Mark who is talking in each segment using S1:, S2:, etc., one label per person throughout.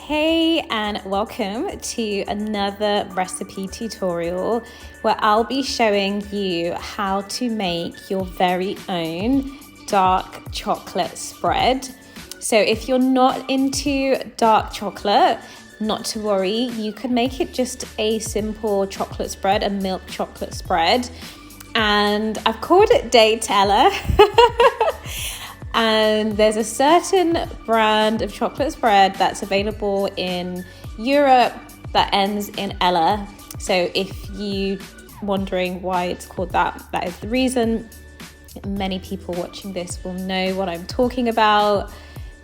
S1: Hey, and welcome to another recipe tutorial where I'll be showing you how to make your very own dark chocolate spread. So if you're not into dark chocolate, not to worry, you can make it just a simple chocolate spread, a milk chocolate spread. And I've called it Date-lla. And there's a certain brand of chocolate spread that's available in Europe that ends in Ella. So if you're wondering why it's called that, that is the reason. Many people watching this will know what I'm talking about.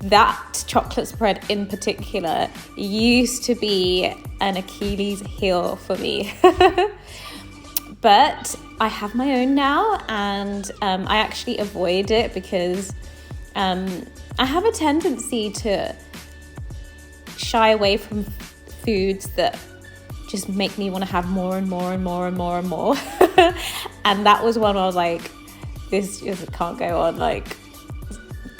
S1: That chocolate spread in particular used to be an Achilles heel for me. But I have my own now, and I actually avoid it because I have a tendency to shy away from foods that just make me want to have more and more and more and more and more. And that was one where I was like, this just can't go on. Like,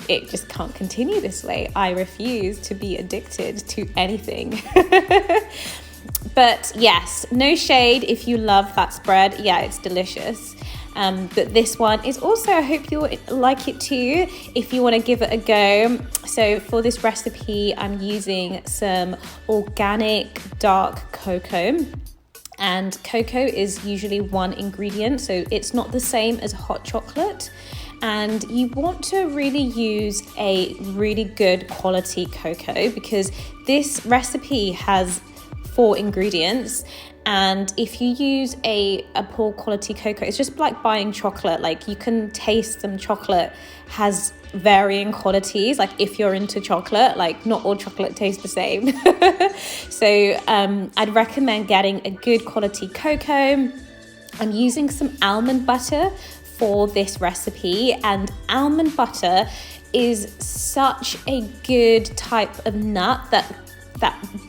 S1: it just can't continue this way. I refuse to be addicted to anything. But yes, no shade if you love that spread. Yeah, it's delicious. But this one is also, I hope you'll like it too if you want to give it a go. So for this recipe, I'm using some organic dark cocoa. And cocoa is usually one ingredient, so it's not the same as hot chocolate. And you want to really use a really good quality cocoa because this recipe has 4 ingredients, and if you use a poor quality cocoa, it's just like buying chocolate. Like, you can taste some chocolate has varying qualities. Like, if you're into chocolate, like, not all chocolate tastes the same. So I'd recommend getting a good quality cocoa. I'm using some almond butter for this recipe, and almond butter is such a good type of nut that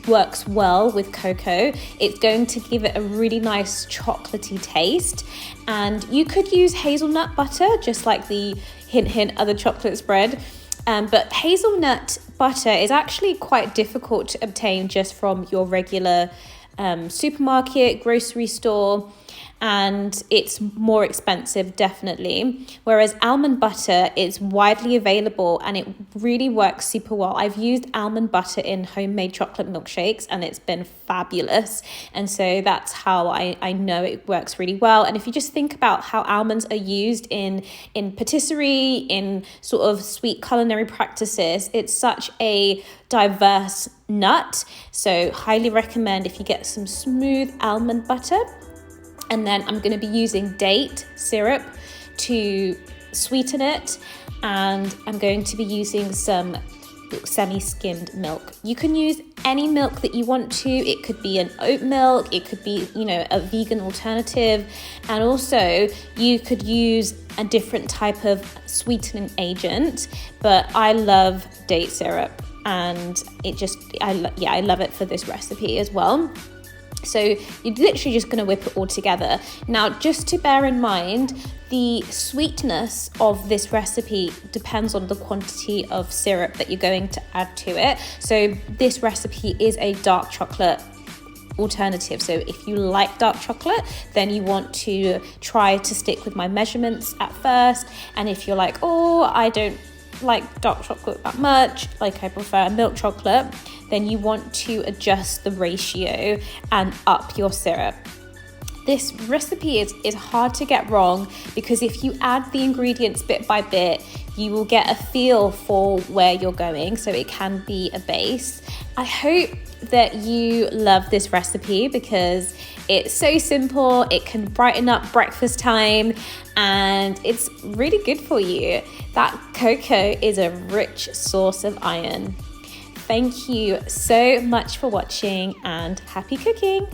S1: works well with cocoa. It's going to give it a really nice chocolatey taste. And you could use hazelnut butter, just like the hint other chocolate spread. But hazelnut butter is actually quite difficult to obtain just from your regular supermarket, grocery store. And it's more expensive, definitely. Whereas almond butter is widely available and it really works super well. I've used almond butter in homemade chocolate milkshakes and it's been fabulous. And so that's how I know it works really well. And if you just think about how almonds are used in patisserie, in sort of sweet culinary practices, it's such a diverse nut. So highly recommend if you get some smooth almond butter. And then I'm going to be using date syrup to sweeten it. And I'm going to be using some semi-skimmed milk. You can use any milk that you want to. It could be an oat milk. It could be, a vegan alternative. And also you could use a different type of sweetening agent. But I love date syrup. And I love it for this recipe as well. So you're literally just going to whip it all together. Now, just to bear in mind, the sweetness of this recipe depends on the quantity of syrup that you're going to add to it. So this recipe is a dark chocolate alternative. So if you like dark chocolate, then you want to try to stick with my measurements at first. And if you're like, I don't like dark chocolate that much, like I prefer milk chocolate, then you want to adjust the ratio and up your syrup. This recipe is hard to get wrong because if you add the ingredients bit by bit, you will get a feel for where you're going, so it can be a base. I hope that you love this recipe because it's so simple, it can brighten up breakfast time, and it's really good for you. That cocoa is a rich source of iron. Thank you so much for watching and happy cooking!